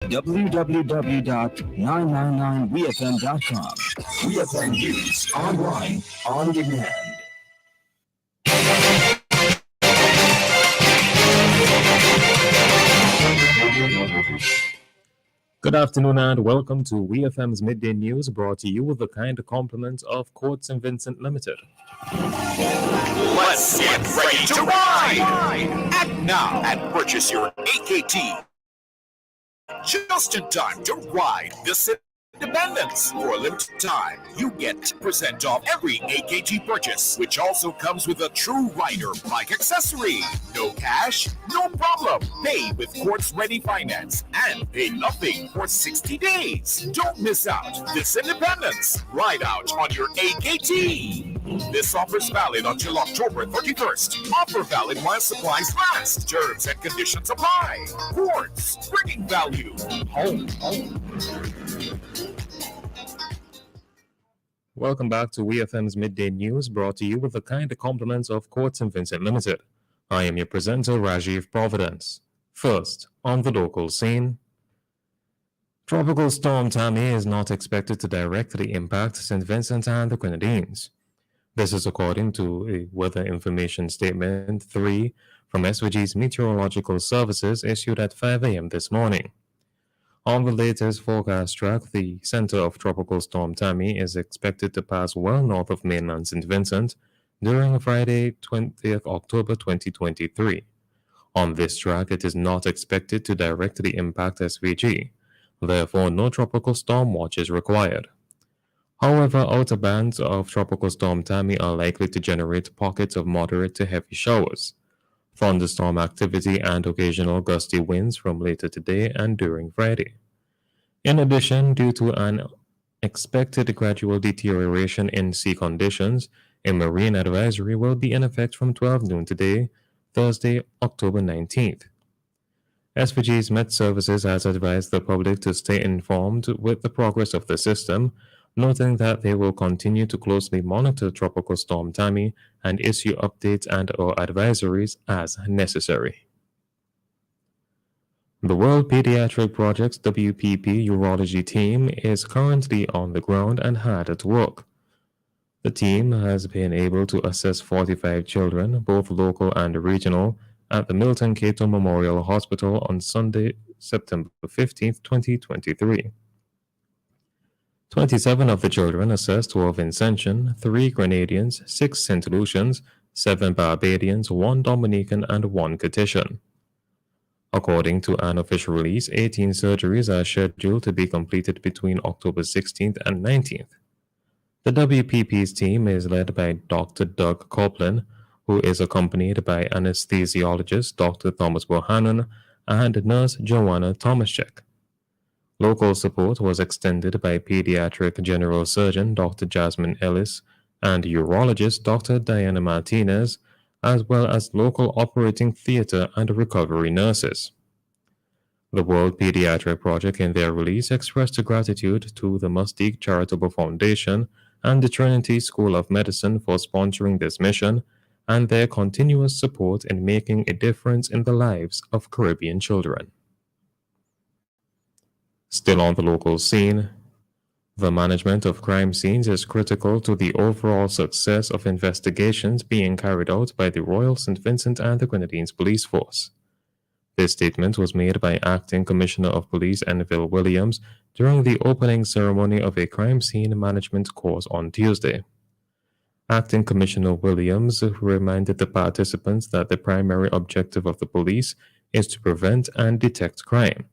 www.999wefm.com. WeFM News online on demand. Good afternoon and welcome to WEFM's Midday News, brought to you with the kind compliments of Court St. Vincent Limited. Let's get ready to ride! Act now and purchase your AKT just in time to ride this independence. For a limited time, you get 10% off every AKT purchase, which also comes with a True Rider bike accessory. No cash, no problem. Pay with Quartz Ready Finance and pay nothing for 60 days. Don't miss out this independence. Ride out on your AKT. This offer is valid until October 31st. Offer valid while supplies last. Terms and conditions apply. Quartz, bringing value home. Welcome back to WEFM's Midday News, brought to you with the kind compliments of Court St. Vincent Limited. I am your presenter, Rajiv Providence. First, on the local scene. Tropical Storm Tammy is not expected to directly impact St. Vincent and the Grenadines. This is according to a Weather Information Statement 3 from SVG's Meteorological Services issued at 5 a.m. this morning. On the latest forecast track, the center of Tropical Storm Tammy is expected to pass well north of mainland St. Vincent during Friday, 20th October 2023. On this track, it is not expected to directly impact SVG. Therefore, no tropical storm watch is required. However, outer bands of Tropical Storm Tammy are likely to generate pockets of moderate to heavy showers, thunderstorm activity, and occasional gusty winds from later today and during Friday. In addition, due to an expected gradual deterioration in sea conditions, a marine advisory will be in effect from 12 noon today, Thursday, October 19th. SVG's Met Services has advised the public to stay informed with the progress of the system, noting that they will continue to closely monitor Tropical Storm Tammy and issue updates and/or advisories as necessary. The World Pediatric Project's WPP Urology team is currently on the ground and hard at work. The team has been able to assess 45 children, both local and regional, at the Milton Cato Memorial Hospital on Sunday, September 15, 2023. 27 of the children assessed were of Vincentian, 3 Grenadians, 6 St. Lucians, 7 Barbadians, 1 Dominican, and 1 Catition. According to an official release, 18 surgeries are scheduled to be completed between October 16th and 19th. The WPP's team is led by Dr. Doug Copeland, who is accompanied by anesthesiologist Dr. Thomas Bohannon and nurse Joanna Tomaszek. Local support was extended by pediatric general surgeon Dr. Jasmine Ellis and urologist Dr. Diana Martinez, as well as local operating theater and recovery nurses. The World Pediatric Project in their release expressed gratitude to the Mustique Charitable Foundation and the Trinity School of Medicine for sponsoring this mission and their continuous support in making a difference in the lives of Caribbean children. Still on the local scene, the management of crime scenes is critical to the overall success of investigations being carried out by the Royal St. Vincent and the Grenadines Police Force. This statement was made by Acting Commissioner of Police Enville Williams during the opening ceremony of a crime scene management course on Tuesday. Acting Commissioner Williams reminded the participants that the primary objective of the police is to prevent and detect crime.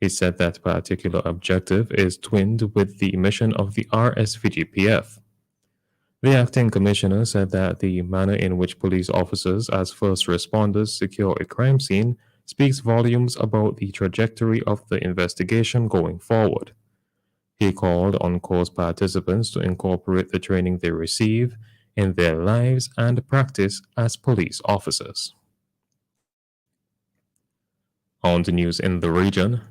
He said that particular objective is twinned with the mission of the RSVGPF. The acting commissioner said that the manner in which police officers as first responders secure a crime scene speaks volumes about the trajectory of the investigation going forward. He called on course participants to incorporate the training they receive in their lives and practice as police officers. On to news in the region.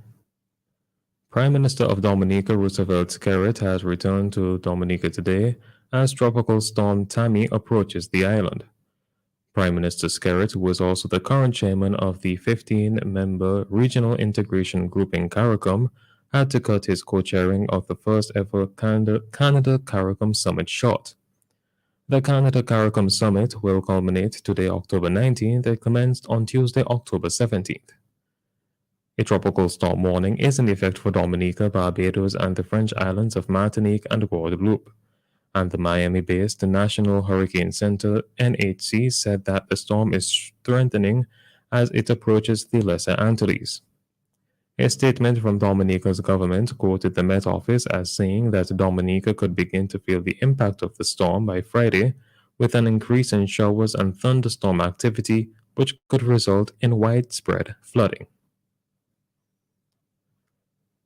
Prime Minister of Dominica Roosevelt Skerrit has returned to Dominica today as Tropical Storm Tammy approaches the island. Prime Minister Skerrit, who is also the current chairman of the 15-member Regional Integration Group in CARICOM, had to cut his co-chairing of the first ever Canada-CARICOM Summit short. The Canada-CARICOM Summit will culminate today, October 19th, and commenced on Tuesday, October 17th. A tropical storm warning is in effect for Dominica, Barbados, and the French islands of Martinique and Guadeloupe. And the Miami-based National Hurricane Center, NHC, said that the storm is strengthening as it approaches the Lesser Antilles. A statement from Dominica's government quoted the Met Office as saying that Dominica could begin to feel the impact of the storm by Friday, with an increase in showers and thunderstorm activity, which could result in widespread flooding.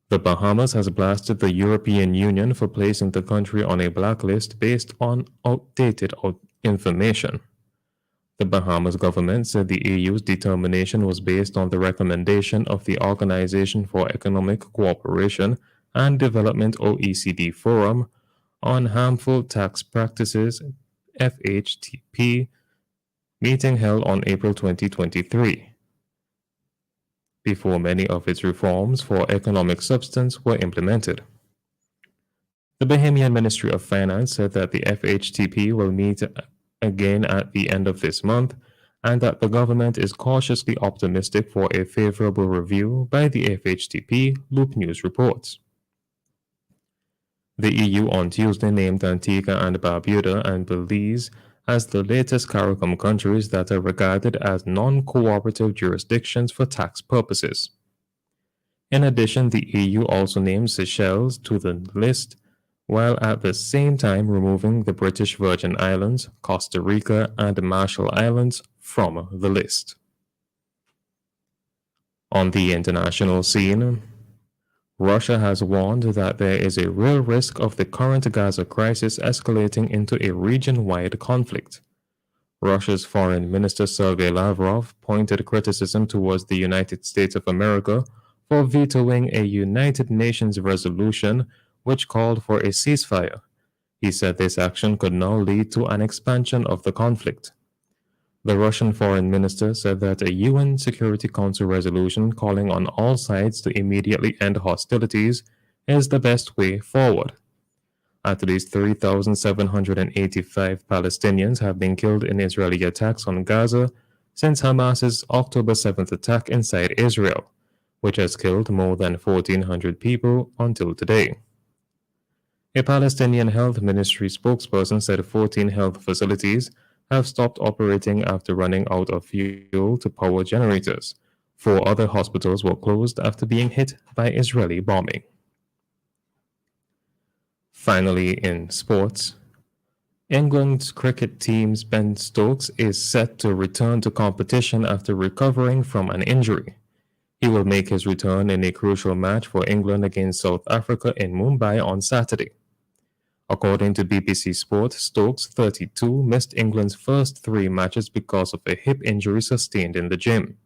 The Bahamas has blasted the European Union for placing the country on a blacklist based on outdated information. The Bahamas government said the EU's determination was based on the recommendation of the Organization for Economic Cooperation and Development (OECD) Forum on Harmful Tax Practices (FHTP) meeting held on April 2023. Before many of its reforms for economic substance were implemented. The Bahamian Ministry of Finance said that the FHTP will meet again at the end of this month, and that the government is cautiously optimistic for a favorable review by the FHTP, Loop News reports. The EU on Tuesday named Antigua and Barbuda and Belize as the latest CARICOM countries that are regarded as non-cooperative jurisdictions for tax purposes. In addition, the EU also named Seychelles to the list, while at the same time removing the British Virgin Islands, Costa Rica, and the Marshall Islands from the list. On the international scene, Russia has warned that there is a real risk of the current Gaza crisis escalating into a region-wide conflict. Russia's Foreign Minister Sergei Lavrov pointed criticism towards the United States of America for vetoing a United Nations resolution which called for a ceasefire. He said this action could now lead to an expansion of the conflict. The Russian foreign minister said that a UN Security Council resolution calling on all sides to immediately end hostilities is the best way forward. At least 3,785 Palestinians have been killed in Israeli attacks on Gaza since Hamas's October 7th attack inside Israel, which has killed more than 1,400 people until today. A Palestinian health ministry spokesperson said 14 health facilities have stopped operating after running out of fuel to power generators. 4 other hospitals were closed after being hit by Israeli bombing. Finally, in sports, England's cricket team's Ben Stokes is set to return to competition after recovering from an injury. He will make his return in a crucial match for England against South Africa in Mumbai on Saturday. According to BBC Sport, Stokes, 32, missed England's first 3 matches because of a hip injury sustained in the gym.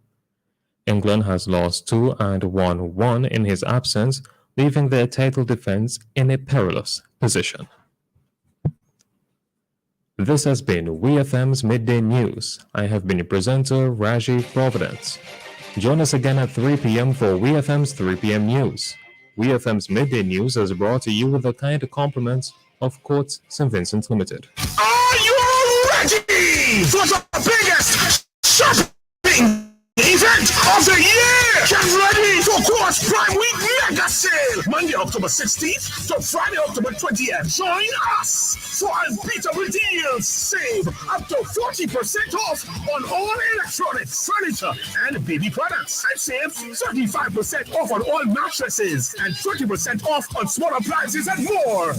England has lost 2 and won 1 in his absence, leaving their title defense in a perilous position. This has been WEFM's Midday News. I have been your presenter, Rajiv Providence. Join us again at 3 p.m. for WEFM's 3 p.m. News. WEFM's Midday News is brought to you with the kind compliments of Courts St. Vincent Limited. Are you ready for the biggest shopping event of the year? Get ready for Quartz Prime Week Mega Sale, Monday, October 16th to Friday, October 20th. Join us for unbeatable deals. Save up to 40% off on all electronics, furniture, and baby products. And save 35% off on all mattresses and 20% off on small appliances and more.